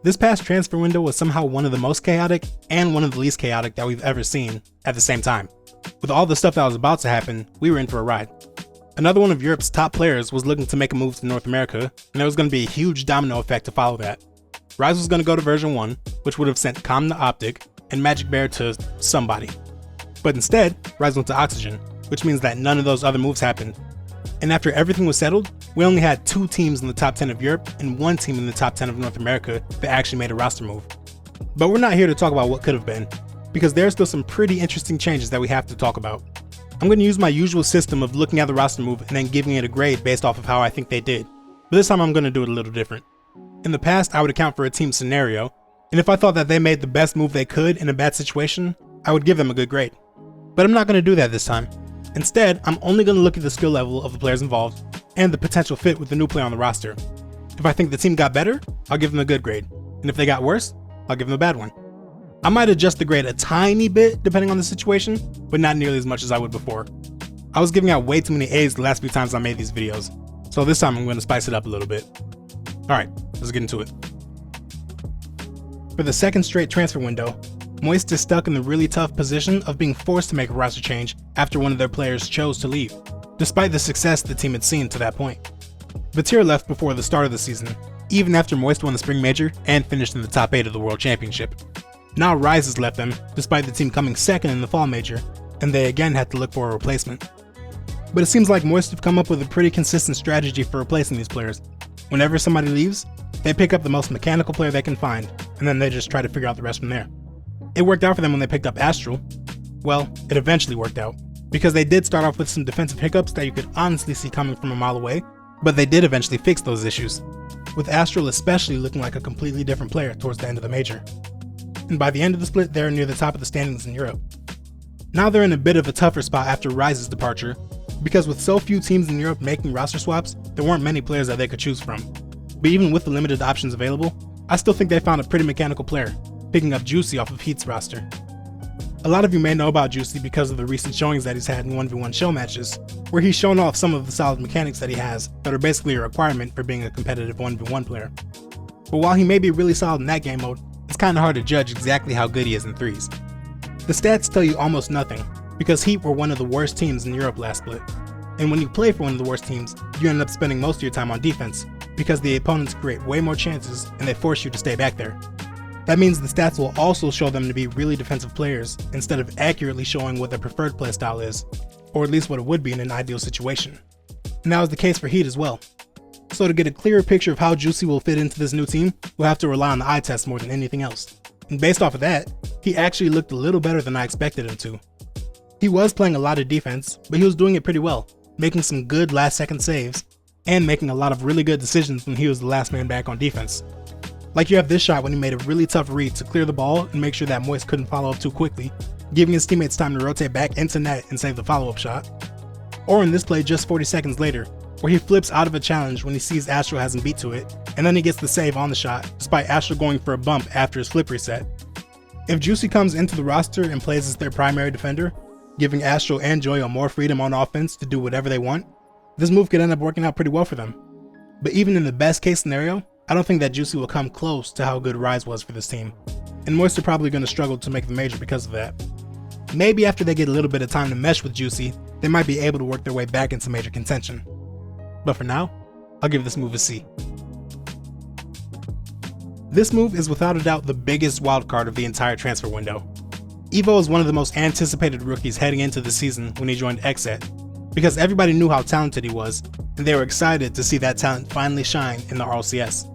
This past transfer window was somehow one of the most chaotic and one of the least chaotic that we've ever seen at the same time. With all the stuff that was about to happen, we were in for a ride. Another one of Europe's top players was looking to make a move to North America, and there was going to be a huge domino effect to follow that. Rise was going to go to version 1, which would have sent Calm to Optic, and Magic Bear to somebody. But instead, Rise went to Oxygen, which means that none of those other moves happened. And after everything was settled, we only had 2 teams in the top 10 of Europe and 1 team in the top 10 of North America that actually made a roster move. But we're not here to talk about what could have been, because there are still some pretty interesting changes that we have to talk about. I'm going to use my usual system of looking at the roster move and then giving it a grade based off of how I think they did. But this time I'm going to do it a little different. In the past, I would account for a team scenario, and if I thought that they made the best move they could in a bad situation, I would give them a good grade. But I'm not going to do that this time. Instead, I'm only going to look at the skill level of the players involved and the potential fit with the new player on the roster. If I think the team got better, I'll give them a good grade, and if they got worse, I'll give them a bad one. I might adjust the grade a tiny bit depending on the situation, but not nearly as much as I would before. I was giving out way too many A's the last few times I made these videos, so this time I'm going to spice it up a little bit. Alright, let's get into it. For the second straight transfer window, Moist is stuck in the really tough position of being forced to make a roster change after one of their players chose to leave, despite the success the team had seen to that point. Buttery left before the start of the season, even after Moist won the Spring Major and finished in the top 8 of the World Championship. Now Rise has left them, despite the team coming second in the Fall Major, and they again had to look for a replacement. But it seems like Moist have come up with a pretty consistent strategy for replacing these players. Whenever somebody leaves, they pick up the most mechanical player they can find, and then they just try to figure out the rest from there. It worked out for them when they picked up Astral. Well, it eventually worked out, because they did start off with some defensive hiccups that you could honestly see coming from a mile away, but they did eventually fix those issues, with Astral especially looking like a completely different player towards the end of the major. And by the end of the split, they're near the top of the standings in Europe. Now they're in a bit of a tougher spot after Rise's departure, because with so few teams in Europe making roster swaps, there weren't many players that they could choose from. But even with the limited options available, I still think they found a pretty mechanical player, picking up Juicy off of Heat's roster. A lot of you may know about Juicy because of the recent showings that he's had in 1v1 show matches, where he's shown off some of the solid mechanics that he has that are basically a requirement for being a competitive 1v1 player. But while he may be really solid in that game mode, it's kinda hard to judge exactly how good he is in 3s. The stats tell you almost nothing, because Heat were one of the worst teams in Europe last split. And when you play for one of the worst teams, you end up spending most of your time on defense, because the opponents create way more chances and they force you to stay back there. That means the stats will also show them to be really defensive players, instead of accurately showing what their preferred playstyle is, or at least what it would be in an ideal situation. And that was the case for Heat as well. So to get a clearer picture of how Juicy will fit into this new team, we'll have to rely on the eye test more than anything else. And based off of that, he actually looked a little better than I expected him to. He was playing a lot of defense, but he was doing it pretty well, making some good last second saves, and making a lot of really good decisions when he was the last man back on defense. Like you have this shot when he made a really tough read to clear the ball and make sure that Moist couldn't follow up too quickly, giving his teammates time to rotate back into net and save the follow-up shot. Or in this play just 40 seconds later, where he flips out of a challenge when he sees Astral hasn't beat to it, and then he gets the save on the shot, despite Astral going for a bump after his flip reset. If Juicy comes into the roster and plays as their primary defender, giving Astral and Joyo more freedom on offense to do whatever they want, this move could end up working out pretty well for them. But even in the best case scenario, I don't think that Juicy will come close to how good Rise was for this team, and Moist are probably going to struggle to make the major because of that. Maybe after they get a little bit of time to mesh with Juicy, they might be able to work their way back into major contention. But for now, I'll give this move a C. This move is without a doubt the biggest wildcard of the entire transfer window. Evoh is one of the most anticipated rookies heading into the season when he joined XSET, because everybody knew how talented he was, and they were excited to see that talent finally shine in the RLCS.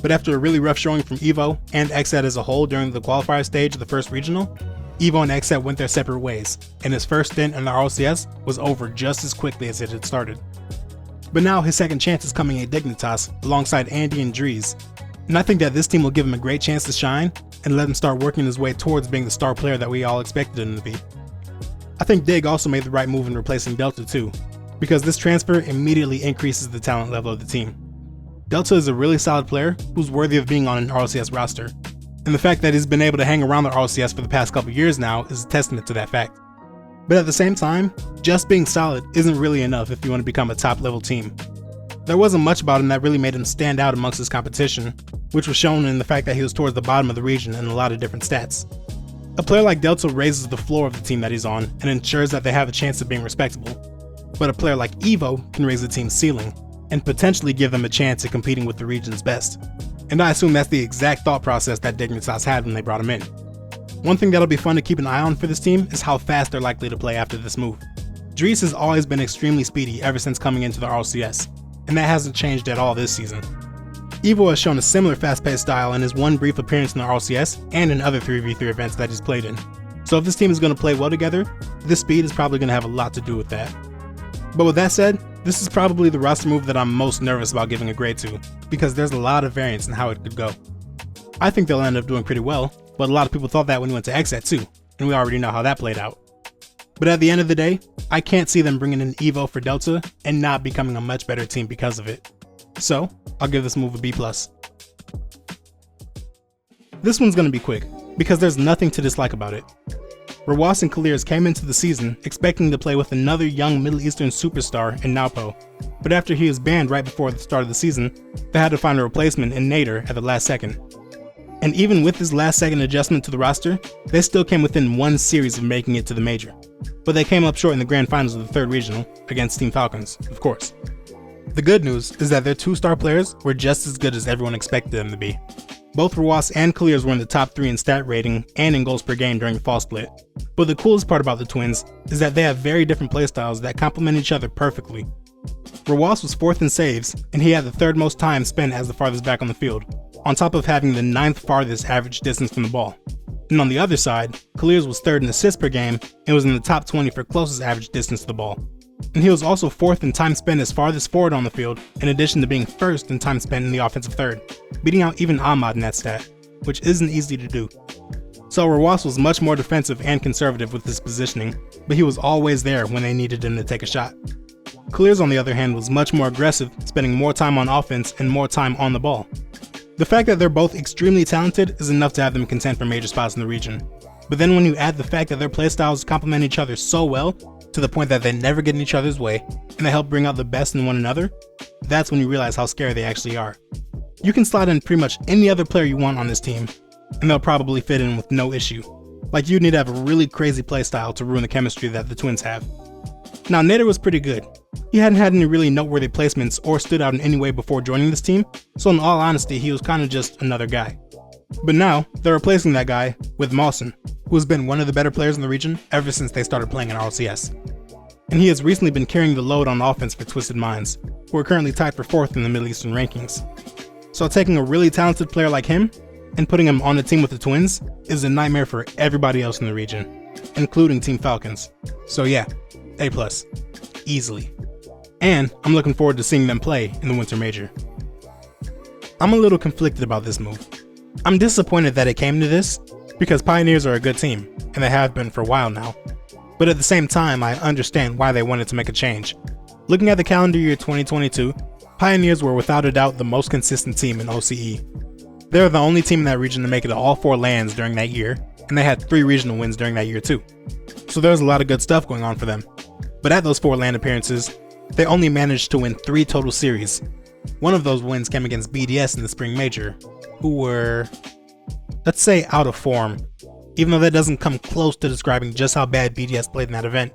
But after a really rough showing from Evoh and XSET as a whole during the qualifier stage of the first regional, Evoh and XSET went their separate ways, and his first stint in the RLCS was over just as quickly as it had started. But now his second chance is coming at Dignitas alongside Andy and Drees, and I think that this team will give him a great chance to shine and let him start working his way towards being the star player that we all expected him to be. I think Dig also made the right move in replacing Delta too, because this transfer immediately increases the talent level of the team. Delta is a really solid player who's worthy of being on an RLCS roster, and the fact that he's been able to hang around the RLCS for the past couple years now is a testament to that fact. But at the same time, just being solid isn't really enough if you want to become a top level team. There wasn't much about him that really made him stand out amongst his competition, which was shown in the fact that he was towards the bottom of the region in a lot of different stats. A player like Delta raises the floor of the team that he's on and ensures that they have a chance of being respectable, but a player like Evoh can raise the team's ceiling and potentially give them a chance at competing with the region's best. And I assume that's the exact thought process that Dignitas had when they brought him in. One thing that'll be fun to keep an eye on for this team is how fast they're likely to play after this move. Dries has always been extremely speedy ever since coming into the RLCS, and that hasn't changed at all this season. Evoh has shown a similar fast-paced style in his one brief appearance in the RLCS and in other 3v3 events that he's played in. So if this team is going to play well together, this speed is probably going to have a lot to do with that. But with that said, this is probably the roster move that I'm most nervous about giving a grade to, because there's a lot of variance in how it could go. I think they'll end up doing pretty well, but a lot of people thought that when he went to XSET too, and we already know how that played out. But at the end of the day, I can't see them bringing in Evoh for Delta and not becoming a much better team because of it. So, I'll give this move a B+. This one's going to be quick, because there's nothing to dislike about it. Rawaz and Clears came into the season expecting to play with another young Middle Eastern superstar in Naupo, but after he was banned right before the start of the season, they had to find a replacement in Hntr at the last second. And even with this last second adjustment to the roster, they still came within one series of making it to the major. But they came up short in the grand finals of the 3rd regional, against Team Falcons, of course. The good news is that their 2-star players were just as good as everyone expected them to be. Both Rawaz and Clears were in the top 3 in stat rating and in goals per game during the fall split. But the coolest part about the twins is that they have very different playstyles that complement each other perfectly. Rawaz was 4th in saves, and he had the 3rd most time spent as the farthest back on the field, on top of having the 9th farthest average distance from the ball. And on the other side, Clears was 3rd in assists per game and was in the top 20 for closest average distance to the ball. And he was also 4th in time spent as farthest forward on the field, in addition to being 1st in time spent in the offensive 3rd, beating out even Ahmad in that stat, which isn't easy to do. So Rawaz was much more defensive and conservative with his positioning, but he was always there when they needed him to take a shot. Clears, on the other hand, was much more aggressive, spending more time on offense and more time on the ball. The fact that they're both extremely talented is enough to have them contend for major spots in the region. But then when you add the fact that their playstyles complement each other so well, to the point that they never get in each other's way, and they help bring out the best in one another, that's when you realize how scary they actually are. You can slot in pretty much any other player you want on this team, and they'll probably fit in with no issue. Like, you'd need to have a really crazy playstyle to ruin the chemistry that the twins have. Now, Hntr was pretty good. He hadn't had any really noteworthy placements or stood out in any way before joining this team, so in all honesty, he was kinda just another guy. But now, they're replacing that guy with Mawson, who has been one of the better players in the region ever since they started playing in RLCS. And he has recently been carrying the load on offense for Twisted Minds, who are currently tied for 4th in the Middle Eastern rankings. So taking a really talented player like him, and putting him on the team with the twins, is a nightmare for everybody else in the region, including Team Falcons. So yeah, A+, easily. And I'm looking forward to seeing them play in the Winter Major. I'm a little conflicted about this move. I'm disappointed that it came to this, because Pioneers are a good team, and they have been for a while now. But at the same time, I understand why they wanted to make a change. Looking at the calendar year 2022, Pioneers were without a doubt the most consistent team in OCE. They're the only team in that region to make it to all 4 LANs during that year, and they had 3 regional wins during that year too. So there's a lot of good stuff going on for them. But at those 4 LAN appearances, they only managed to win 3 total series. One of those wins came against BDS in the Spring Major, who were, let's say, out of form, even though that doesn't come close to describing just how bad BDS played in that event.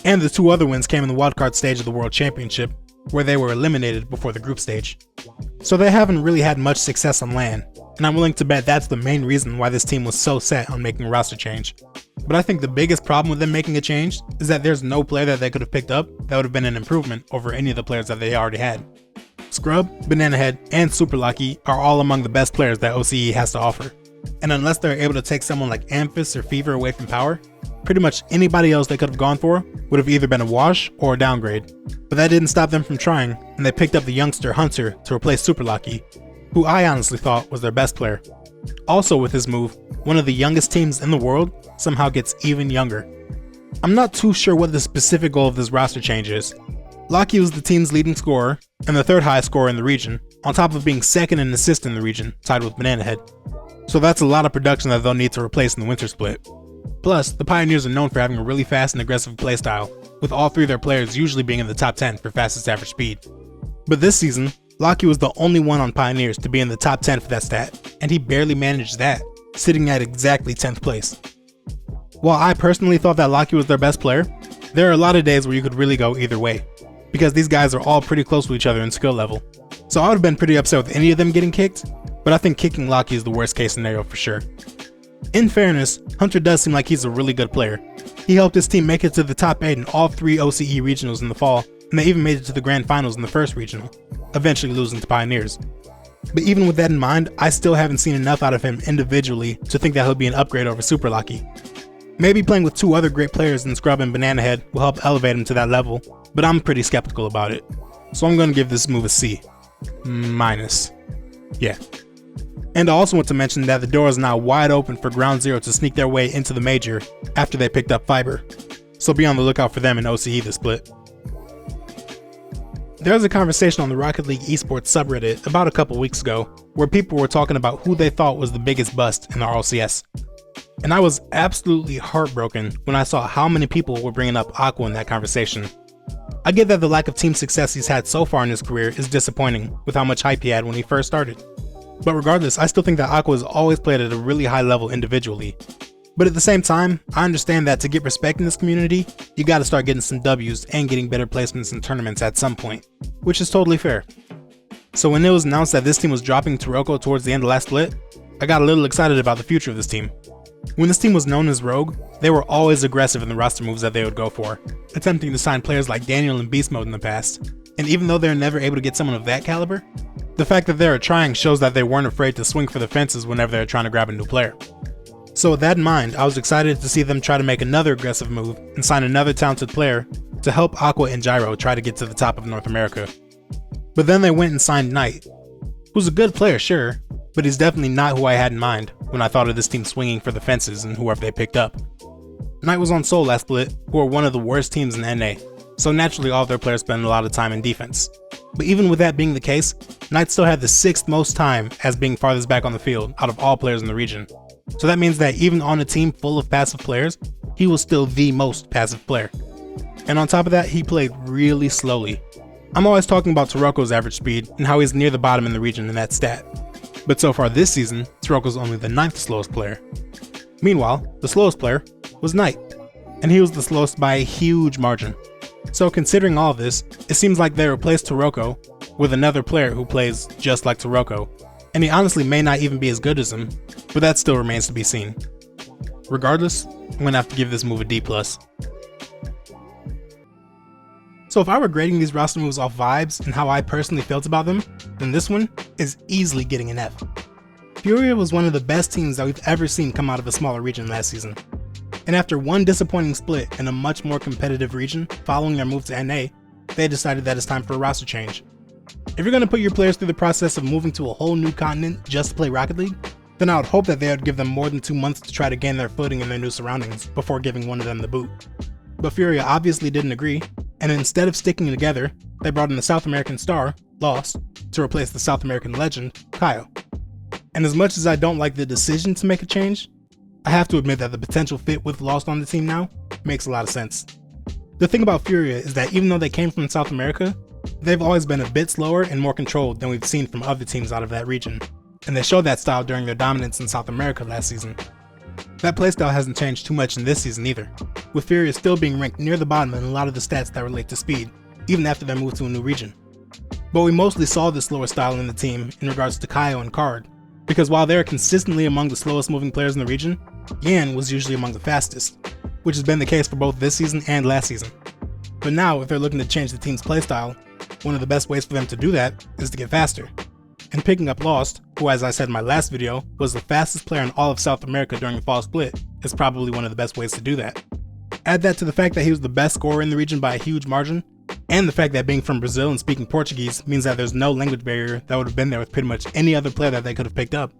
And the 2 other wins came in the wildcard stage of the World Championship, where they were eliminated before the group stage. So they haven't really had much success on LAN, and I'm willing to bet that's the main reason why this team was so set on making a roster change. But I think the biggest problem with them making a change is that there's no player that they could have picked up that would have been an improvement over any of the players that they already had. Scrub, Banana Head, and Super Lucky are all among the best players that OCE has to offer. And unless they're able to take someone like Amphis or Fever away from Power, pretty much anybody else they could have gone for would have either been a wash or a downgrade. But that didn't stop them from trying, and they picked up the youngster Hntr to replace Super Lucky, who I honestly thought was their best player. Also with his move, one of the youngest teams in the world somehow gets even younger. I'm not too sure what the specific goal of this roster change is. Lucky was the team's leading scorer, and the 3rd highest scorer in the region, on top of being 2nd in assists in the region, tied with Banana Head. So that's a lot of production that they'll need to replace in the winter split. Plus, the Pioneers are known for having a really fast and aggressive playstyle, with all 3 of their players usually being in the top 10 for fastest average speed. But this season, Lostt was the only one on Pioneers to be in the top 10 for that stat, and he barely managed that, sitting at exactly 10th place. While I personally thought that Lostt was their best player, there are a lot of days where you could really go either way, because these guys are all pretty close to each other in skill level. So I would have been pretty upset with any of them getting kicked, but I think kicking Lostt is the worst case scenario for sure. In fairness, Hntr does seem like he's a really good player. He helped his team make it to the top 8 in all 3 OCE regionals in the fall, and they even made it to the grand finals in the first regional, eventually losing to Pioneers. But even with that in mind, I still haven't seen enough out of him individually to think that he'll be an upgrade over Super Lostt. Maybe playing with 2 other great players in Scrub and Banana Head will help elevate him to that level, but I'm pretty skeptical about it. So I'm going to give this move a C. Minus. Yeah. And I also want to mention that the door is now wide open for Ground Zero to sneak their way into the major after they picked up Fiber. So be on the lookout for them in OCE this split. There was a conversation on the Rocket League Esports subreddit about a couple weeks ago where people were talking about who they thought was the biggest bust in the RLCS. And I was absolutely heartbroken when I saw how many people were bringing up Aqua in that conversation. I get that the lack of team success he's had so far in his career is disappointing with how much hype he had when he first started. But regardless, I still think that Aqua has always played at a really high level individually. But at the same time, I understand that to get respect in this community, you gotta start getting some W's and getting better placements in tournaments at some point, which is totally fair. So when it was announced that this team was dropping Taroko towards the end of last split, I got a little excited about the future of this team. When this team was known as Rogue, they were always aggressive in the roster moves that they would go for, attempting to sign players like Daniel in Beast Mode in the past. And even though they're never able to get someone of that caliber, the fact that they are trying shows that they weren't afraid to swing for the fences whenever they're trying to grab a new player. So with that in mind, I was excited to see them try to make another aggressive move and sign another talented player to help Aqua and Gyro try to get to the top of North America. But then they went and signed Knight, who's a good player, sure, but he's definitely not who I had in mind when I thought of this team swinging for the fences and whoever they picked up. Knight was on Seoul last split, who are one of the worst teams in NA, so naturally all of their players spend a lot of time in defense. But even with that being the case, Knight still had the 6th most time as being farthest back on the field out of all players in the region. So that means that even on a team full of passive players, he was still the most passive player. And on top of that, he played really slowly. I'm always talking about Taroko's average speed and how he's near the bottom in the region in that stat. But so far this season, Taroko's only the 9th slowest player. Meanwhile, the slowest player was Knight, and he was the slowest by a huge margin. So considering all of this, it seems like they replaced Taroko with another player who plays just like Taroko, and he honestly may not even be as good as him, but that still remains to be seen. Regardless, I'm gonna have to give this move a D+. So if I were grading these roster moves off vibes and how I personally felt about them, then this one is easily getting an F. Furia was one of the best teams that we've ever seen come out of a smaller region last season. And after one disappointing split in a much more competitive region following their move to NA, they decided that it's time for a roster change. If you're going to put your players through the process of moving to a whole new continent just to play Rocket League, then I would hope that they would give them more than 2 months to try to gain their footing in their new surroundings before giving one of them the boot. But Furia obviously didn't agree, and instead of sticking together, they brought in the South American star, Lostt, to replace the South American legend, Kaio. And as much as I don't like the decision to make a change, I have to admit that the potential fit with Lostt on the team now makes a lot of sense. The thing about Furia is that even though they came from South America, they've always been a bit slower and more controlled than we've seen from other teams out of that region, and they showed that style during their dominance in South America last season. That playstyle hasn't changed too much in this season either, with Furia still being ranked near the bottom in a lot of the stats that relate to speed, even after their move to a new region. But we mostly saw this slower style in the team in regards to Kaio and Card, because while they're consistently among the slowest moving players in the region, Yan was usually among the fastest, which has been the case for both this season and last season. But now, if they're looking to change the team's playstyle, one of the best ways for them to do that is to get faster. And picking up Lostt, who as I said in my last video, was the fastest player in all of South America during the fall split, is probably one of the best ways to do that. Add that to the fact that he was the best scorer in the region by a huge margin, and the fact that being from Brazil and speaking Portuguese means that there's no language barrier that would have been there with pretty much any other player that they could have picked up.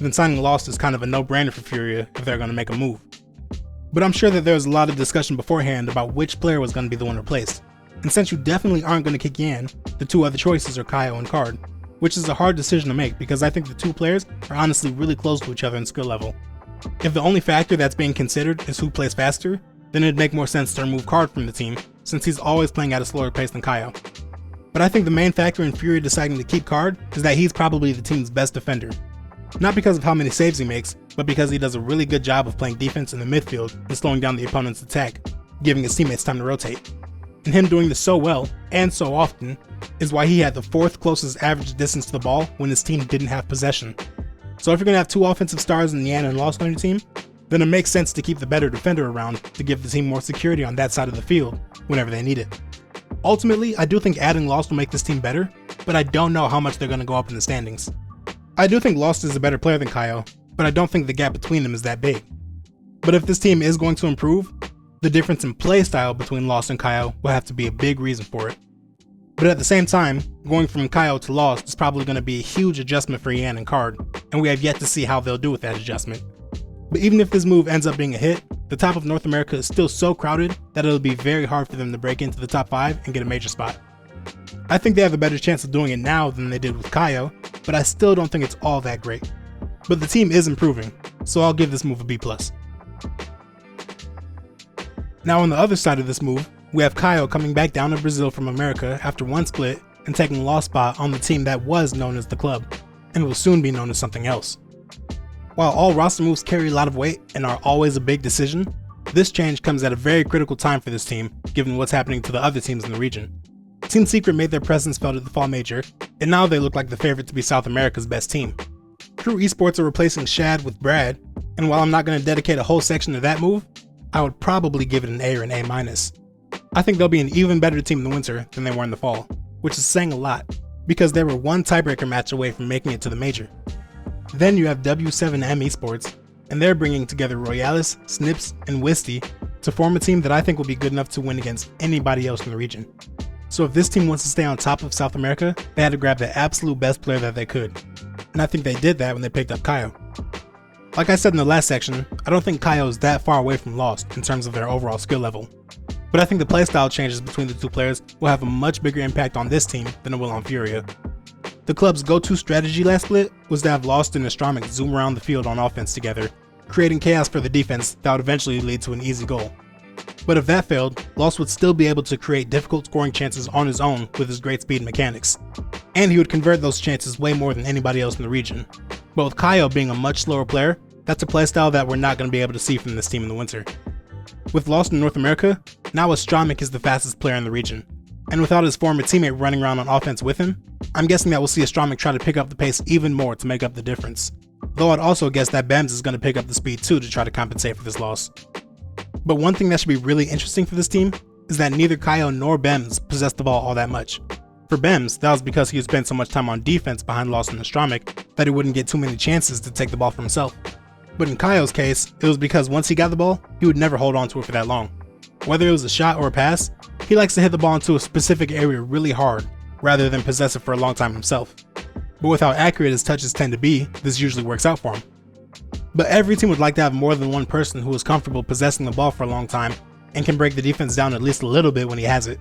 Then signing Lostt is kind of a no-brainer for Furia if they're going to make a move. But I'm sure that there was a lot of discussion beforehand about which player was going to be the one replaced. And since you definitely aren't going to kick Yan, the 2 other choices are Kaio and Card, which is a hard decision to make because I think the 2 players are honestly really close to each other in skill level. If the only factor that's being considered is who plays faster, then it'd make more sense to remove Card from the team since he's always playing at a slower pace than Kaio. But But I think the main factor in Furia deciding to keep Card is that he's probably the team's best defender. Not because of how many saves he makes, but because he does a really good job of playing defense in the midfield and slowing down the opponent's attack, giving his teammates time to rotate. And him doing this so well, and so often, is why he had the 4th closest average distance to the ball when his team didn't have possession. So if you're going to have 2 offensive stars in Yan and Lostt on your team, then it makes sense to keep the better defender around to give the team more security on that side of the field whenever they need it. Ultimately, I do think adding Lostt will make this team better, but I don't know how much they're going to go up in the standings. I do think Lostt is a better player than Kaio, but I don't think the gap between them is that big. But if this team is going to improve, the difference in play style between Lostt and Kaio will have to be a big reason for it. But at the same time, going from Kaio to Lostt is probably going to be a huge adjustment for Yan and Card, and we have yet to see how they'll do with that adjustment. But even if this move ends up being a hit, the top of North America is still so crowded that it'll be very hard for them to break into the top 5 and get a major spot. I think they have a better chance of doing it now than they did with Kaio, but I still don't think it's all that great. But the team is improving, so I'll give this move a B+. Now on the other side of this move, we have Kaio coming back down to Brazil from America after one split and taking Lostt spot on the team that was known as the club, and will soon be known as something else. While all roster moves carry a lot of weight and are always a big decision, this change comes at a very critical time for this team, given what's happening to the other teams in the region. Team Secret made their presence felt at the Fall Major, and now they look like the favorite to be South America's best team. Crew Esports are replacing Shad with Brad, and while I'm not going to dedicate a whole section to that move, I would probably give it an A or an A-. I think they'll be an even better team in the winter than they were in the fall, which is saying a lot, because they were one tiebreaker match away from making it to the major. Then you have W7M Esports, and they're bringing together Royalis, Snips, and Wisty to form a team that I think will be good enough to win against anybody else in the region. So if this team wants to stay on top of South America, they had to grab the absolute best player that they could, and I think they did that when they picked up Kaio. Like I said in the last section, I don't think Kaio is that far away from Lostt in terms of their overall skill level, but I think the playstyle changes between the two players will have a much bigger impact on this team than it will on Furia. The club's go-to strategy last split was to have Lostt and Astramic zoom around the field on offense together, creating chaos for the defense that would eventually lead to an easy goal. But if that failed, Lostt would still be able to create difficult scoring chances on his own with his great speed and mechanics, and he would convert those chances way more than anybody else in the region. But with Kaio being a much slower player, that's a playstyle that we're not going to be able to see from this team in the winter. With Lostt in North America, now Astramic is the fastest player in the region, and without his former teammate running around on offense with him, I'm guessing that we'll see Astramic try to pick up the pace even more to make up the difference. Though I'd also guess that Bems is going to pick up the speed too to try to compensate for this loss. But one thing that should be really interesting for this team is that neither Kaio nor Bems possess the ball all that much. For Bems, that was because he had spent so much time on defense behind Lostt and Astramic that he wouldn't get too many chances to take the ball for himself. But in Kaio's case, it was because once he got the ball, he would never hold on to it for that long. Whether it was a shot or a pass, he likes to hit the ball into a specific area really hard, rather than possess it for a long time himself. But with how accurate his touches tend to be, this usually works out for him. But every team would like to have more than one person who is comfortable possessing the ball for a long time and can break the defense down at least a little bit when he has it.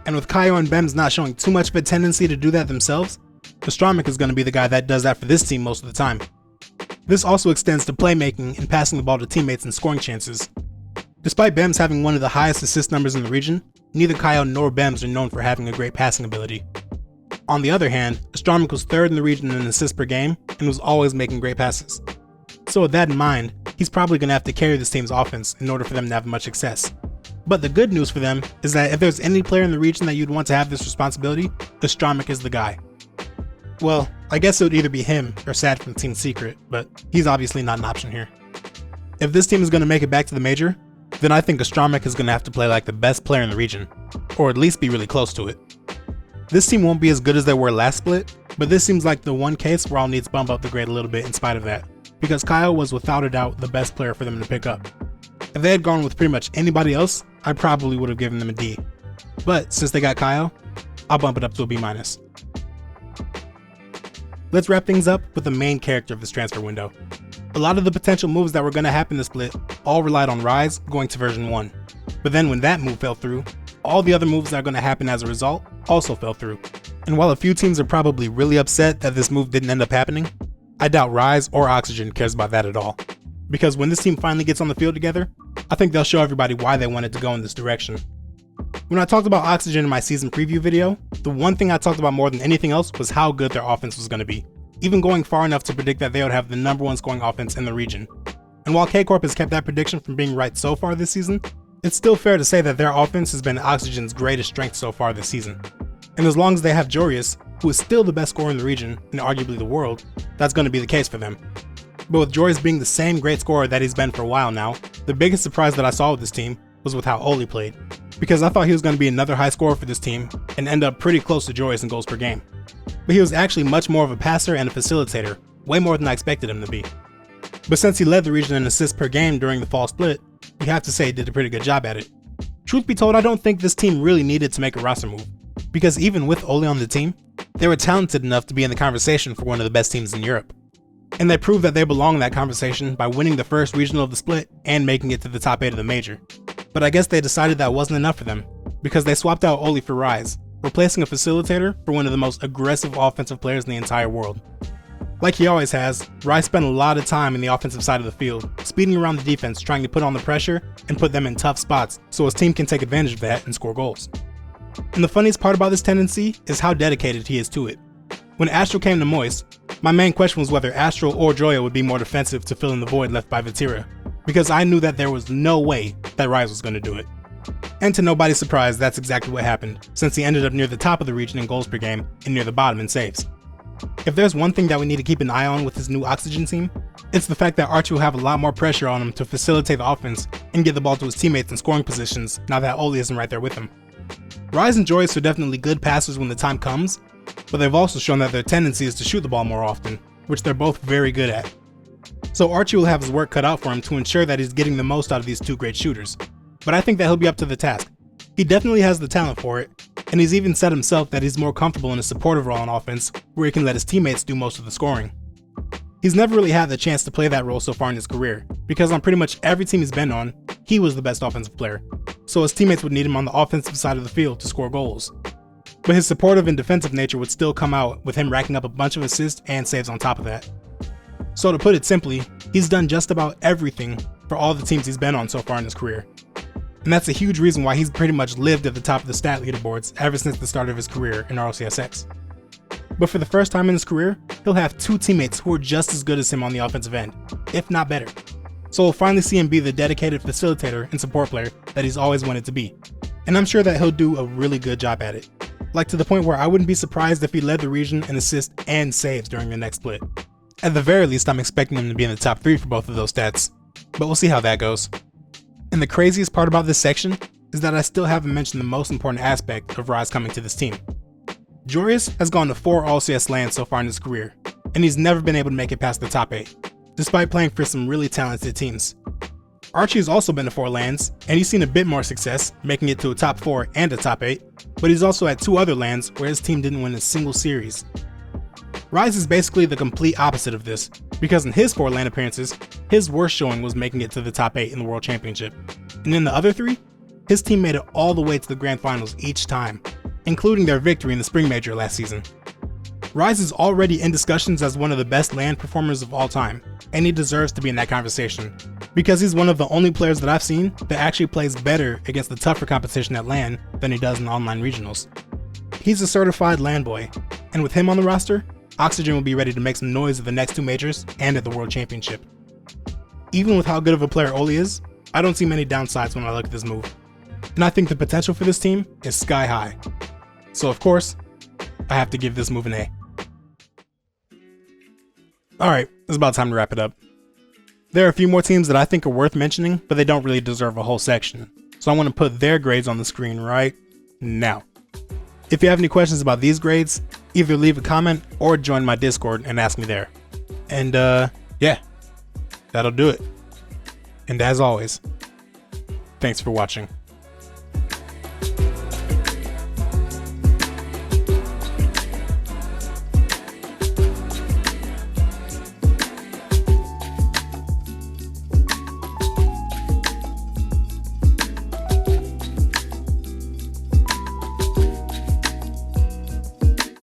And with Kaio and Bems not showing too much of a tendency to do that themselves, Astramic is going to be the guy that does that for this team most of the time. This also extends to playmaking and passing the ball to teammates and scoring chances. Despite Bems having one of the highest assist numbers in the region, neither Kaio nor Bems are known for having a great passing ability. On the other hand, Astramic was third in the region in assists per game and was always making great passes. So with that in mind, he's probably going to have to carry this team's offense in order for them to have much success. But the good news for them is that if there's any player in the region that you'd want to have this responsibility, Astramic is the guy. Well, I guess it would either be him or Sad from Team Secret, but he's obviously not an option here. If this team is going to make it back to the major, then I think Astramic is going to have to play like the best player in the region, or at least be really close to it. This team won't be as good as they were last split, but this seems like the one case where I'll need to bump up the grade a little bit in spite of that, because Kaio was without a doubt the best player for them to pick up. If they had gone with pretty much anybody else, I probably would have given them a D. But since they got Kaio, I'll bump it up to a B-. Let's wrap things up with the main character of this transfer window. A lot of the potential moves that were going to happen this split all relied on Rise going to version 1. But then when that move fell through, all the other moves that are going to happen as a result also fell through. And while a few teams are probably really upset that this move didn't end up happening, I doubt Rise or Oxygen cares about that at all. Because when this team finally gets on the field together, I think they'll show everybody why they wanted to go in this direction. When I talked about Oxygen in my season preview video, the one thing I talked about more than anything else was how good their offense was going to be, even going far enough to predict that they would have the #1 scoring offense in the region. And while K-Corp has kept that prediction from being right so far this season, it's still fair to say that their offense has been Oxygen's greatest strength so far this season. And as long as they have Joreuz, who is still the best scorer in the region, and arguably the world, that's going to be the case for them. But with Joreuz being the same great scorer that he's been for a while now, the biggest surprise that I saw with this team was with how Oli played, because I thought he was going to be another high scorer for this team and end up pretty close to Joreuz in goals per game. But he was actually much more of a passer and a facilitator, way more than I expected him to be. But since he led the region in assists per game during the fall split, you have to say he did a pretty good job at it. Truth be told, I don't think this team really needed to make a roster move, because even with Oli on the team, they were talented enough to be in the conversation for one of the best teams in Europe. And they proved that they belong in that conversation by winning the first regional of the split and making it to the top 8 of the major. But I guess they decided that wasn't enough for them, because they swapped out Oli for Rise, replacing a facilitator for one of the most aggressive offensive players in the entire world. Like he always has, Rise spent a lot of time in the offensive side of the field, speeding around the defense trying to put on the pressure and put them in tough spots so his team can take advantage of that and score goals. And the funniest part about this tendency is how dedicated he is to it. When Astral came to Moist, my main question was whether Astral or Joya would be more defensive to fill in the void left by Vatira, because I knew that there was no way that Rise was going to do it. And to nobody's surprise, that's exactly what happened, since he ended up near the top of the region in goals per game and near the bottom in saves. If there's one thing that we need to keep an eye on with his new Oxygen team, it's the fact that Archie will have a lot more pressure on him to facilitate the offense and get the ball to his teammates in scoring positions now that Oli isn't right there with him. Rise and Joreuz are definitely good passers when the time comes, but they've also shown that their tendency is to shoot the ball more often, which they're both very good at. So Archie will have his work cut out for him to ensure that he's getting the most out of these two great shooters, but I think that he'll be up to the task. He definitely has the talent for it, and he's even said himself that he's more comfortable in a supportive role on offense where he can let his teammates do most of the scoring. He's never really had the chance to play that role so far in his career, because on pretty much every team he's been on, he was the best offensive player, so his teammates would need him on the offensive side of the field to score goals. But his supportive and defensive nature would still come out with him racking up a bunch of assists and saves on top of that. So to put it simply, he's done just about everything for all the teams he's been on so far in his career. And that's a huge reason why he's pretty much lived at the top of the stat leaderboards ever since the start of his career in RLCS. But for the first time in his career, he'll have two teammates who are just as good as him on the offensive end, if not better. So we'll finally see him be the dedicated facilitator and support player that he's always wanted to be. And I'm sure that he'll do a really good job at it. Like to the point where I wouldn't be surprised if he led the region in assists and saves during the next split. At the very least, I'm expecting him to be in the top 3 for both of those stats, but we'll see how that goes. And the craziest part about this section is that I still haven't mentioned the most important aspect of Rise coming to this team. Joreuz has gone to 4 RLCS lands so far in his career, and he's never been able to make it past the top 8, despite playing for some really talented teams. Archie has also been to 4 lands, and he's seen a bit more success, making it to a top 4 and a top 8, but he's also at 2 other lands where his team didn't win a single series. Rise is basically the complete opposite of this, because in his 4 LAN appearances, his worst showing was making it to the top 8 in the World Championship. And in the other 3, his team made it all the way to the Grand Finals each time, including their victory in the Spring Major last season. Rise is already in discussions as one of the best LAN performers of all time, and he deserves to be in that conversation, because he's one of the only players that I've seen that actually plays better against the tougher competition at LAN than he does in online regionals. He's a certified LAN boy, and with him on the roster, Oxygen will be ready to make some noise at the next 2 majors and at the World Championship. Even with how good of a player Oli is, I don't see many downsides when I look at this move, and I think the potential for this team is sky high. So of course, I have to give this move an A. Alright, it's about time to wrap it up. There are a few more teams that I think are worth mentioning, but they don't really deserve a whole section, so I want to put their grades on the screen right now. If you have any questions about these grades, either leave a comment or join my Discord and ask me there. And yeah, that'll do it. And as always, thanks for watching.